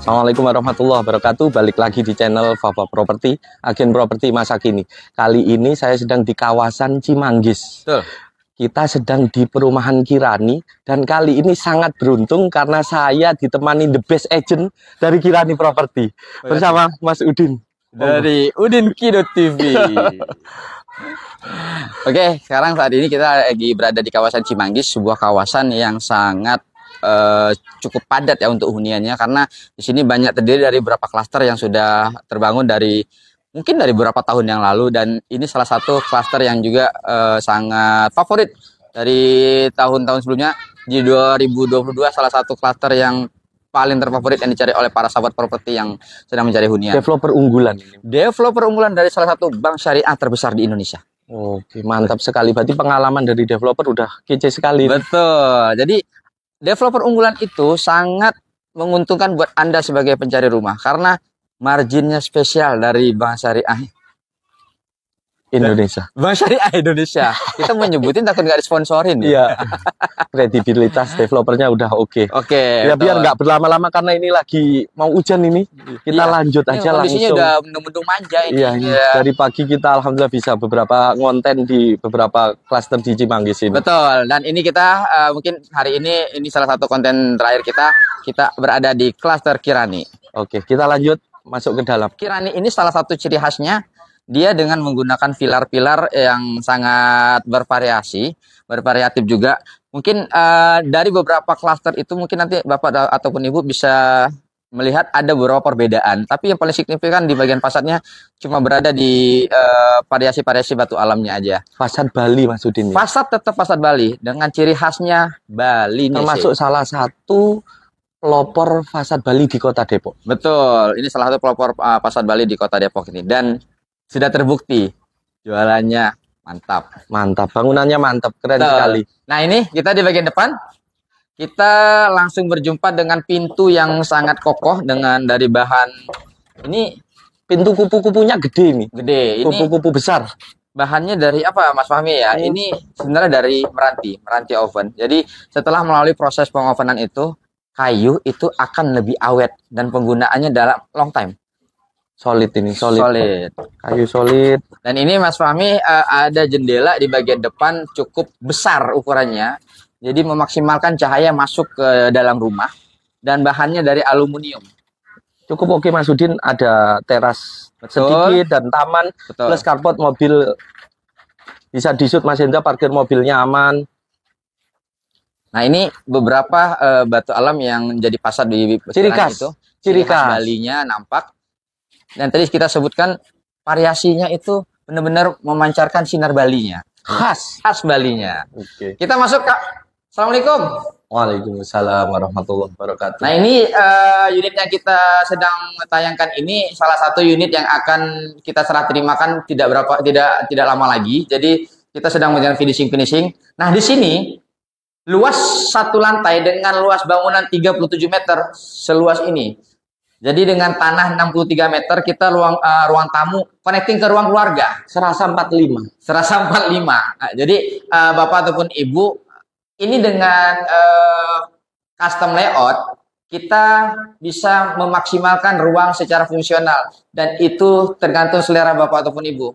Assalamualaikum warahmatullahi wabarakatuh. Balik lagi di channel Fafa Property, agen properti masa kini. Kali ini saya sedang di kawasan Cimanggis. Betul. Kita sedang di perumahan Kirani, dan kali ini sangat beruntung karena saya ditemani the best agent dari Kirani Property bersama Mas Udin dari Udin Kido TV. Oke, sekarang saat ini kita lagi berada di kawasan Cimanggis, sebuah kawasan yang sangat cukup padat ya untuk huniannya, karena di sini banyak terdiri dari beberapa klaster yang sudah terbangun dari mungkin dari beberapa tahun yang lalu, dan ini salah satu klaster yang juga sangat favorit dari tahun-tahun sebelumnya. Di 2022 salah satu klaster yang paling terfavorit yang dicari oleh para sahabat properti yang sedang mencari hunian. Developer unggulan. Developer unggulan dari salah satu bank syariah terbesar di Indonesia. Oke, mantap sekali. Berarti pengalaman dari developer udah kece sekali. Betul. Jadi developer unggulan itu sangat menguntungkan buat Anda sebagai pencari rumah karena marginnya spesial dari Bank Syariah Indonesia. Bank Syariah Indonesia. Kita mau nyebutin takut nggak disponsorin. Iya. Kredibilitas developernya udah oke. Oke. Ya biar nggak berlama-lama karena ini lagi mau hujan ini. Kita lanjut aja langsung. Kondisinya udah mendung-mendung manja ini. Iya, dari pagi kita alhamdulillah bisa beberapa konten di beberapa klaster di Cimanggis ini. Betul. Dan ini kita mungkin hari ini salah satu konten terakhir kita. Kita berada di klaster Kirani. Oke, kita lanjut masuk ke dalam. Kirani ini salah satu ciri khasnya, dia dengan menggunakan pilar-pilar yang sangat bervariatif juga. Mungkin dari beberapa klaster itu mungkin nanti Bapak ataupun Ibu bisa melihat ada beberapa perbedaan. Tapi yang paling signifikan di bagian fasadnya cuma berada di variasi-variasi batu alamnya aja. Fasad Bali Mas Udin. Fasad tetap fasad Bali dengan ciri khasnya Bali. Termasuk salah satu pelopor fasad Bali di Kota Depok. Betul, ini salah satu pelopor fasad Bali di Kota Depok ini, dan sudah terbukti jualannya mantap. Mantap, bangunannya mantap, keren sekali. Nah ini kita di bagian depan, kita langsung berjumpa dengan pintu yang sangat kokoh dengan dari bahan ini. Pintu kupu-kupunya gede nih. Gede. Ini kupu-kupu besar. Bahannya dari apa Mas Fahmi ya? Ini sebenarnya dari meranti oven. Jadi setelah melalui proses pengovenan itu, kayu itu akan lebih awet dan penggunaannya dalam long time. Solid ini, solid. Kayu solid. Dan ini Mas Fahmi ada jendela di bagian depan cukup besar ukurannya. Jadi memaksimalkan cahaya masuk ke dalam rumah. Dan bahannya dari aluminium. Cukup oke Mas Udin, ada teras sedikit dan taman. Betul. Plus carport mobil. Bisa disut Mas Hendra, parkir mobilnya aman. Nah ini beberapa batu alam yang menjadi fasad di ciri khas itu. Ciri khas Balinya nampak. Dan tadi kita sebutkan variasinya itu benar-benar memancarkan sinar Balinya. Khas Balinya. Oke. Kita masuk Kak. Assalamualaikum. Waalaikumsalam warahmatullahi wabarakatuh. Nah ini unit yang kita sedang tayangkan ini salah satu unit yang akan kita serah terimakan tidak lama lagi. Jadi kita sedang menjalankan finishing. Nah di sini luas satu lantai dengan luas bangunan 37 meter seluas ini. Jadi dengan tanah 63 meter kita ruang tamu connecting ke ruang keluarga. Serasa 45. Nah, jadi Bapak ataupun Ibu ini dengan custom layout kita bisa memaksimalkan ruang secara fungsional, dan itu tergantung selera Bapak ataupun Ibu.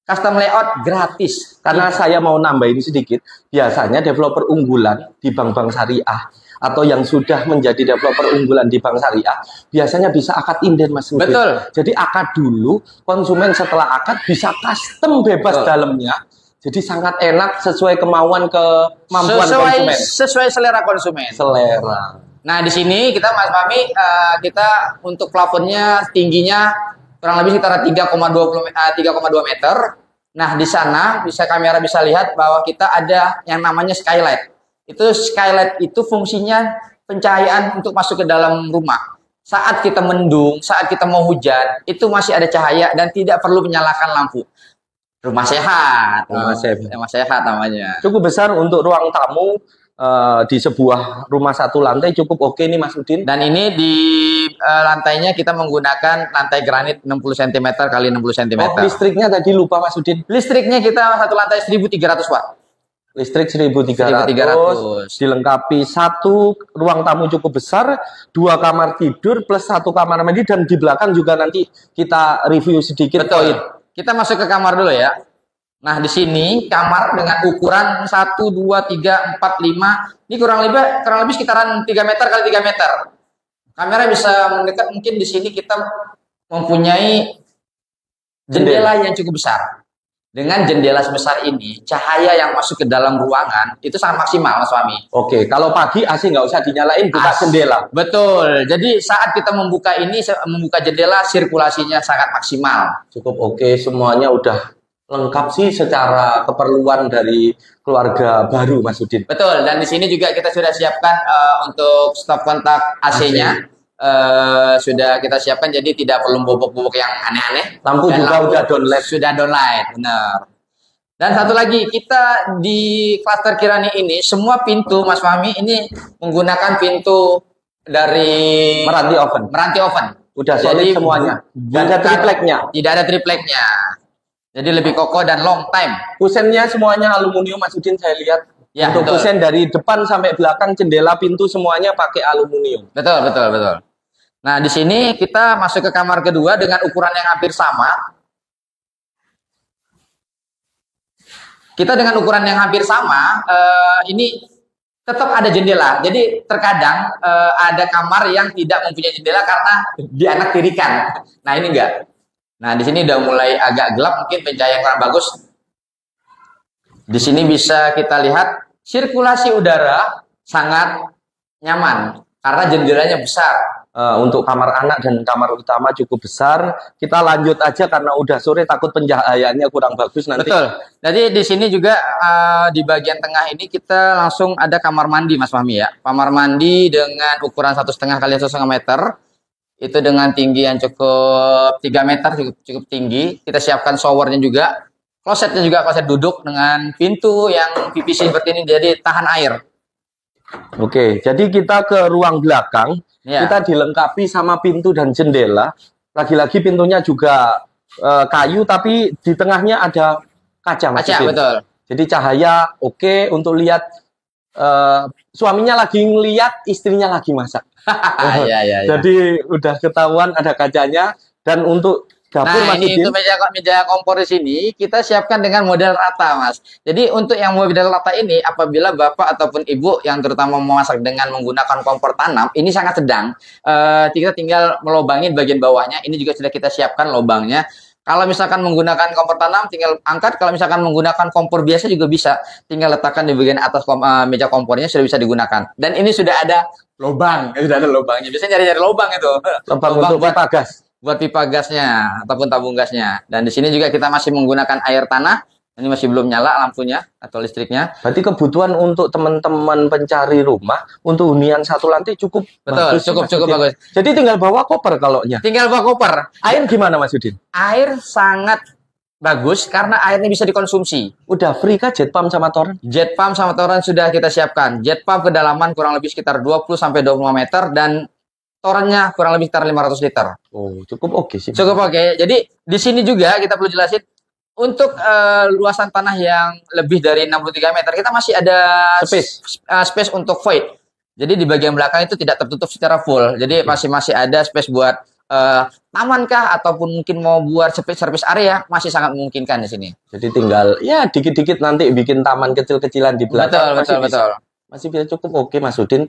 Custom layout gratis. Karena saya mau nambahin sedikit, biasanya developer unggulan di bank-bank syariah atau yang sudah menjadi developer unggulan di bank syariah biasanya bisa akad inden Mas Udin. Betul. Jadi akad dulu, konsumen setelah akad bisa custom bebas dalamnya. Jadi sangat enak sesuai kemauan kemampuan konsumen. Sesuai selera konsumen. Selera. Nah di sini kita Mas Fahmi kita untuk plafonnya tingginya kurang lebih sekitar 3,2 meter. Nah di sana kamera bisa lihat bahwa kita ada yang namanya skylight. Skylight itu fungsinya pencahayaan untuk masuk ke dalam rumah. Saat kita mendung, saat kita mau hujan, itu masih ada cahaya dan tidak perlu menyalakan lampu. Rumah sehat. Rumah sehat namanya. Cukup besar untuk ruang tamu di sebuah rumah satu lantai, cukup oke nih Mas Udin. Dan ini di lantainya kita menggunakan lantai granit 60 cm kali 60 cm. Listriknya tadi lupa Mas Udin. Listriknya kita satu lantai 1300 watt. Listrik 1.300, 1.300. dilengkapi satu ruang tamu cukup besar, 2 kamar tidur plus 1 kamar mandi, dan di belakang juga nanti kita review sedikit. Betul. Kita masuk ke kamar dulu ya. Nah, di sini kamar dengan ukuran 1, 2, 3, 4, 5. Ini kurang lebih sekitaran 3 meter kali 3 meter. Kamera bisa mendekat, mungkin di sini kita mempunyai jendela yang cukup besar. Dengan jendela sebesar ini, cahaya yang masuk ke dalam ruangan itu sangat maksimal, Mas Fahmi. Oke, kalau pagi AC nggak usah dinyalain, buka jendela. Betul. Jadi saat kita membuka jendela, sirkulasinya sangat maksimal. Cukup oke, semuanya udah lengkap sih secara keperluan dari keluarga baru, Mas Udin. Betul. Dan di sini juga kita sudah siapkan untuk stop kontak AC-nya. Sudah kita siapkan, jadi tidak perlu bobok-bobok yang aneh-aneh. Lampu juga udah downlight. Sudah downlight, benar. Dan satu lagi, kita di klaster Kirani ini semua pintu, Mas Fahmi, ini menggunakan pintu dari meranti oven. Udah solid semuanya. Tidak ada tripleknya. Tidak ada tripleknya. Jadi lebih kokoh dan long time. Kusennya semuanya aluminium, Mas Udin, saya lihat. Ya, untuk kusen dari depan sampai belakang, jendela, pintu semuanya pakai aluminium. Betul. Nah, di sini kita masuk ke kamar kedua dengan ukuran yang hampir sama. Kita dengan ukuran yang hampir sama, ini tetap ada jendela. Jadi terkadang ada kamar yang tidak mempunyai jendela karena dianak tirikan. Nah, ini enggak. Nah, di sini udah mulai agak gelap, mungkin pencahayaan kurang bagus. Di sini bisa kita lihat sirkulasi udara sangat nyaman karena jendelanya besar. Untuk kamar anak dan kamar utama cukup besar. Kita lanjut aja karena udah sore, takut pencahayaannya kurang bagus nanti. Betul. Jadi di sini juga di bagian tengah ini kita langsung ada kamar mandi, Mas Fahmi ya. Kamar mandi dengan ukuran 1,5 kali 1,5 meter. Itu dengan tinggi yang cukup 3 meter, cukup tinggi. Kita siapkan showernya juga. Klosetnya juga kloset duduk dengan pintu yang PVC seperti ini, jadi tahan air. Oke, jadi kita ke ruang belakang. Ya. Kita dilengkapi sama pintu dan jendela. Lagi-lagi pintunya juga kayu, tapi di tengahnya ada kaca. Betul. Jadi cahaya oke untuk lihat suaminya lagi ngeliat, istrinya lagi masak. Ya. Jadi udah ketahuan ada kacanya. Dan untuk dapur, nah, ini untuk meja kompor di sini kita siapkan dengan model rata, Mas. Jadi untuk yang model rata ini, apabila Bapak ataupun Ibu yang terutama memasak dengan menggunakan kompor tanam, ini sangat sedang. Kita tinggal melobangin bagian bawahnya. Ini juga sudah kita siapkan lobangnya. Kalau misalkan menggunakan kompor tanam, tinggal angkat. Kalau misalkan menggunakan kompor biasa juga bisa. Tinggal letakkan di bagian atas meja kompornya, sudah bisa digunakan. Dan ini sudah ada lobang. Sudah ada lobangnya. Biasanya nyari-nyari lobang itu. Lobang untuk pipa gas. Buat pipa gasnya ataupun tabung gasnya. Dan di sini juga kita masih menggunakan air tanah. Ini masih belum nyala lampunya atau listriknya. Berarti kebutuhan untuk teman-teman pencari rumah untuk hunian satu lantai cukup. Betul, bagus, cukup bagus. Jadi tinggal bawa koper kalaunya. Tinggal bawa koper. Air gimana, Mas Udin? Air sangat bagus karena airnya bisa dikonsumsi. Udah free kah jet pump sama toren? Jet pump sama toren sudah kita siapkan. Jet pump kedalaman kurang lebih sekitar 20 sampai 25 meter dan torennya kurang lebih sekitar 500 liter. Oh, cukup oke sih. Cukup oke. Jadi di sini juga kita perlu jelasin untuk luasan tanah yang lebih dari 63 meter kita masih ada space untuk void. Jadi di bagian belakang itu tidak tertutup secara full. Jadi masih ada space buat taman kah ataupun mungkin mau buat service area, masih sangat memungkinkan di sini. Jadi tinggal ya dikit-dikit nanti bikin taman kecil-kecilan di belakang. Betul. Masih bisa cukup oke, Mas Udin.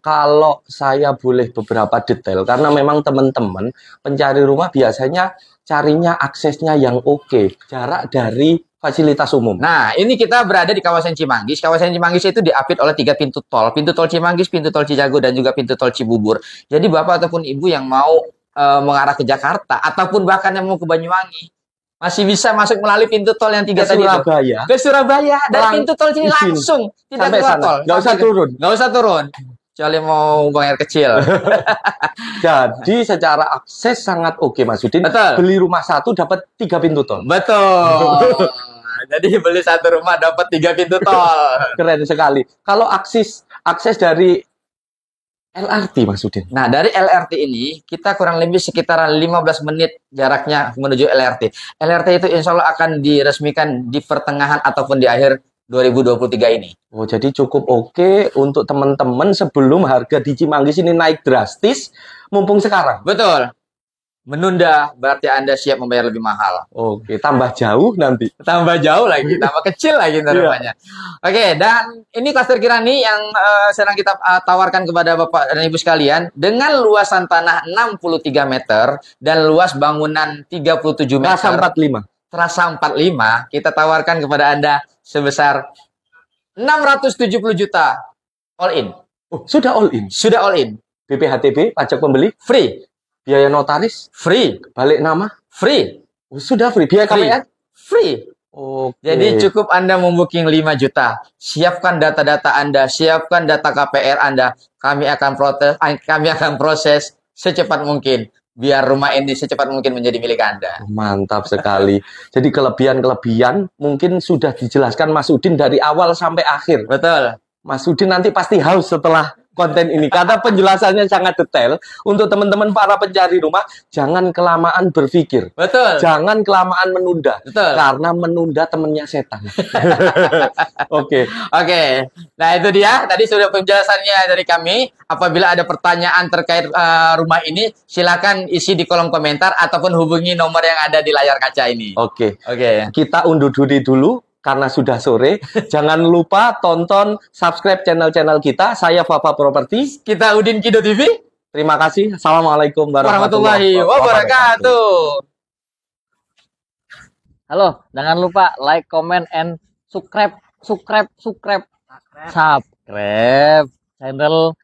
Kalau saya boleh beberapa detail, karena memang teman-teman pencari rumah biasanya carinya aksesnya yang oke, jarak dari fasilitas umum. Nah, ini kita berada di kawasan Cimanggis. Kawasan Cimanggis itu diapit oleh 3 pintu tol. Pintu tol Cimanggis, pintu tol Cijago, dan juga pintu tol Cibubur. Jadi Bapak ataupun Ibu yang mau mengarah ke Jakarta, ataupun bahkan yang mau ke Banyuwangi, masih bisa masuk melalui pintu tol yang 3 tadi itu. Ke Surabaya. Dan pintu tol sini langsung. Tidak keluar tol. Nggak usah turun. Kecuali mau buang air kecil. Jadi secara akses sangat oke, Mas Udin. Betul. Beli rumah satu dapat 3 pintu tol. Betul. Jadi beli satu rumah dapat 3 pintu tol. Keren sekali. Kalau akses dari LRT, Mas Udin. Nah, dari LRT ini, kita kurang lebih sekitaran 15 menit jaraknya menuju LRT. LRT itu insya Allah akan diresmikan di pertengahan ataupun di akhir 2023 ini. Oh, jadi cukup oke untuk teman-teman sebelum harga di Cimanggis ini naik drastis, mumpung sekarang. Betul. Menunda berarti Anda siap membayar lebih mahal. Oke, tambah jauh nanti. Tambah jauh lagi, tambah kecil lagi namanya. Oke, dan ini klaster Kirani yang sedang kita tawarkan kepada Bapak dan Ibu sekalian dengan luasan tanah 63 meter dan luas bangunan 37 meter. Rasa 45. Terasa 45, kita tawarkan kepada Anda sebesar 670 juta all in. Oh, sudah all in. Sudah all in. BPHTB, pajak pembeli, Free. biaya notaris, Free. balik nama, Free. oh, sudah free. Biaya Free. KPR, Free. oke. Jadi cukup Anda membooking 5 juta. Siapkan data-data Anda, siapkan data KPR Anda. Kami akan proses secepat mungkin biar rumah ini secepat mungkin menjadi milik Anda. Mantap sekali. Jadi kelebihan-kelebihan mungkin sudah dijelaskan Mas Udin dari awal sampai akhir. Betul. Mas Udin nanti pasti haus setelah konten ini karena penjelasannya sangat detail. Untuk teman-teman para pencari rumah, jangan kelamaan berpikir. Betul. Jangan kelamaan menunda. Betul. Karena menunda temennya setan. Oke. Oke. Nah, itu dia. Tadi sudah penjelasannya dari kami. Apabila ada pertanyaan terkait rumah ini, silakan isi di kolom komentar ataupun hubungi nomor yang ada di layar kaca ini. Oke. Oke. Kita undur diri dulu karena sudah sore. Jangan lupa tonton, subscribe channel-channel kita. Saya Fafa Property. Kita Udin Kido TV. Terima kasih. Assalamualaikum Warahmatullahi wabarakatuh. Halo, jangan lupa like, comment, and subscribe channel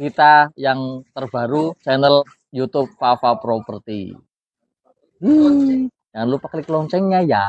kita yang terbaru, channel YouTube Fafa Property. Jangan lupa klik loncengnya ya.